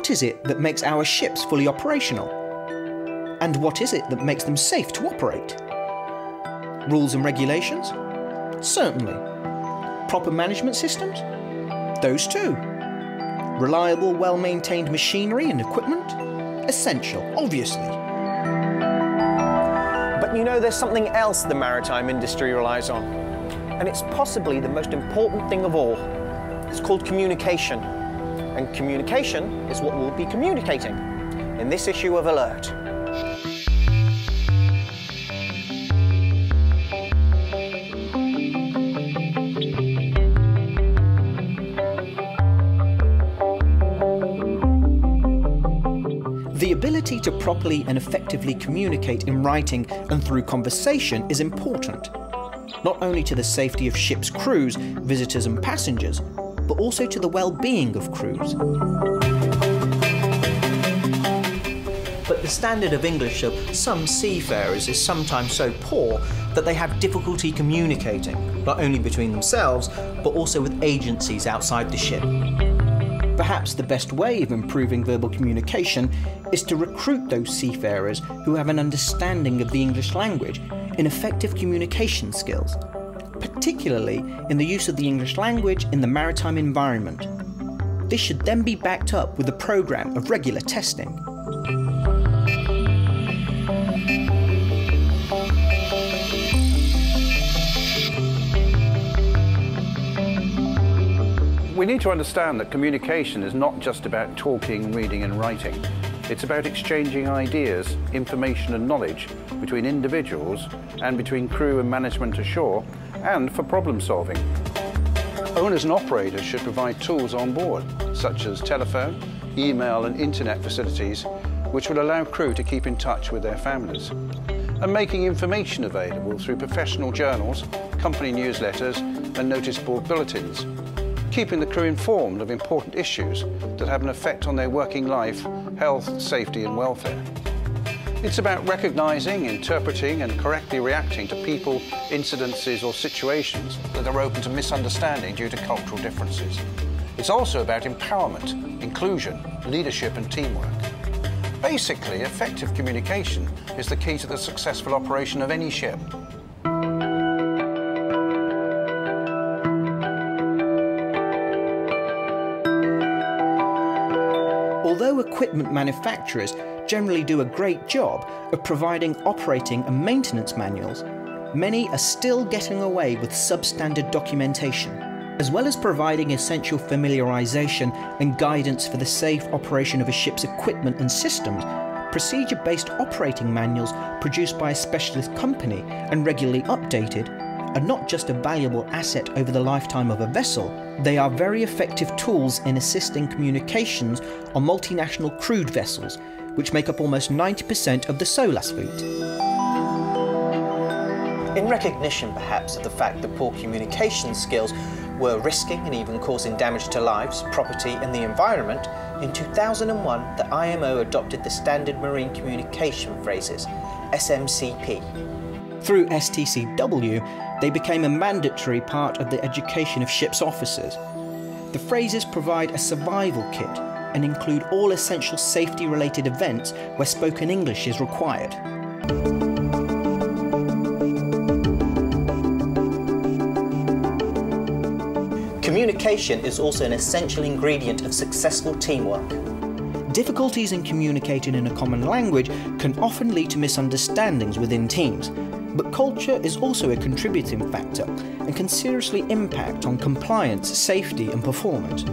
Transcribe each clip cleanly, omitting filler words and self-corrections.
what is it that makes our ships fully operational? And what is it that makes them safe to operate? Rules and regulations? Certainly. Proper management systems? Those too. Reliable, well-maintained machinery and equipment? Essential, obviously. But you know, there's something else the maritime industry relies on. And it's possibly the most important thing of all. It's called communication. And communication is what we'll be communicating in this issue of Alert. The ability to properly and effectively communicate in writing and through conversation is important, not only to the safety of ships' crews, visitors and passengers, but also to the well-being of crews. But the standard of English of some seafarers is sometimes so poor that they have difficulty communicating, not only between themselves, but also with agencies outside the ship. Perhaps the best way of improving verbal communication is to recruit those seafarers who have an understanding of the English language in effective communication skills, particularly in the use of the English language in the maritime environment. This should then be backed up with a program of regular testing. We need to understand that communication is not just about talking, reading and writing. It's about exchanging ideas, information and knowledge between individuals and between crew and management ashore, and for problem solving. Owners and operators should provide tools on board, such as telephone, email and internet facilities, which will allow crew to keep in touch with their families. And making information available through professional journals, company newsletters and notice board bulletins, keeping the crew informed of important issues that have an effect on their working life, health, safety and welfare. It's about recognising, interpreting and correctly reacting to people, incidences or situations that are open to misunderstanding due to cultural differences. It's also about empowerment, inclusion, leadership and teamwork. Basically, effective communication is the key to the successful operation of any ship. Although equipment manufacturers generally do a great job of providing operating and maintenance manuals, many are still getting away with substandard documentation. As well as providing essential familiarization and guidance for the safe operation of a ship's equipment and systems, procedure-based operating manuals produced by a specialist company and regularly updated are not just a valuable asset over the lifetime of a vessel, they are very effective tools in assisting communications on multinational crewed vessels, which make up almost 90% of the SOLAS fleet. In recognition, perhaps, of the fact that poor communication skills were risking and even causing damage to lives, property and the environment, in 2001 the IMO adopted the Standard Marine Communication Phrases, SMCP. Through STCW, they became a mandatory part of the education of ship's officers. The phrases provide a survival kit and include all essential safety-related events where spoken English is required. Communication is also an essential ingredient of successful teamwork. Difficulties in communicating in a common language can often lead to misunderstandings within teams, but culture is also a contributing factor and can seriously impact on compliance, safety and performance.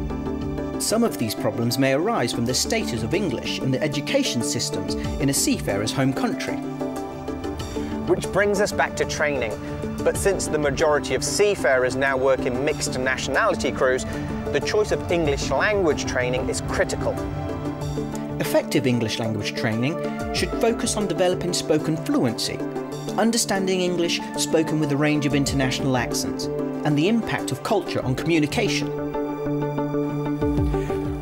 Some of these problems may arise from the status of English in the education systems in a seafarer's home country. Which brings us back to training. But since the majority of seafarers now work in mixed nationality crews, the choice of English language training is critical. Effective English language training should focus on developing spoken fluency, understanding English spoken with a range of international accents, and the impact of culture on communication.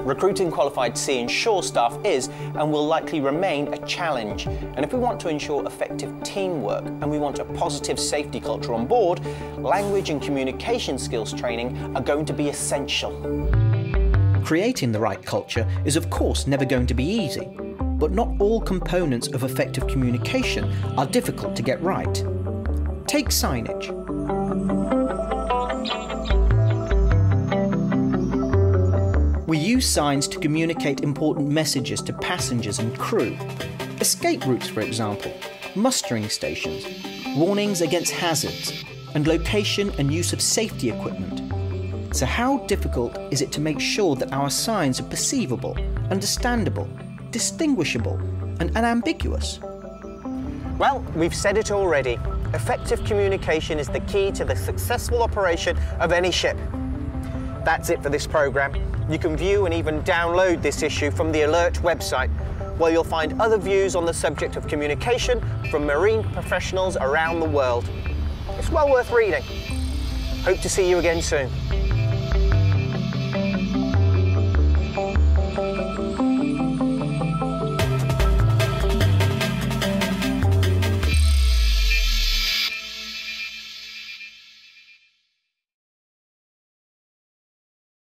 Recruiting qualified sea and shore staff is and will likely remain a challenge. And if we want to ensure effective teamwork and we want a positive safety culture on board, language and communication skills training are going to be essential. Creating the right culture is of course never going to be easy, but not all components of effective communication are difficult to get right. Take signage. We use signs to communicate important messages to passengers and crew. Escape routes, for example, mustering stations, warnings against hazards, and location and use of safety equipment. So how difficult is it to make sure that our signs are perceivable, understandable, distinguishable, and unambiguous? Well, we've said it already. Effective communication is the key to the successful operation of any ship. That's it for this programme. You can view and even download this issue from the Alert website, where you'll find other views on the subject of communication from marine professionals around the world. It's well worth reading. Hope to see you again soon.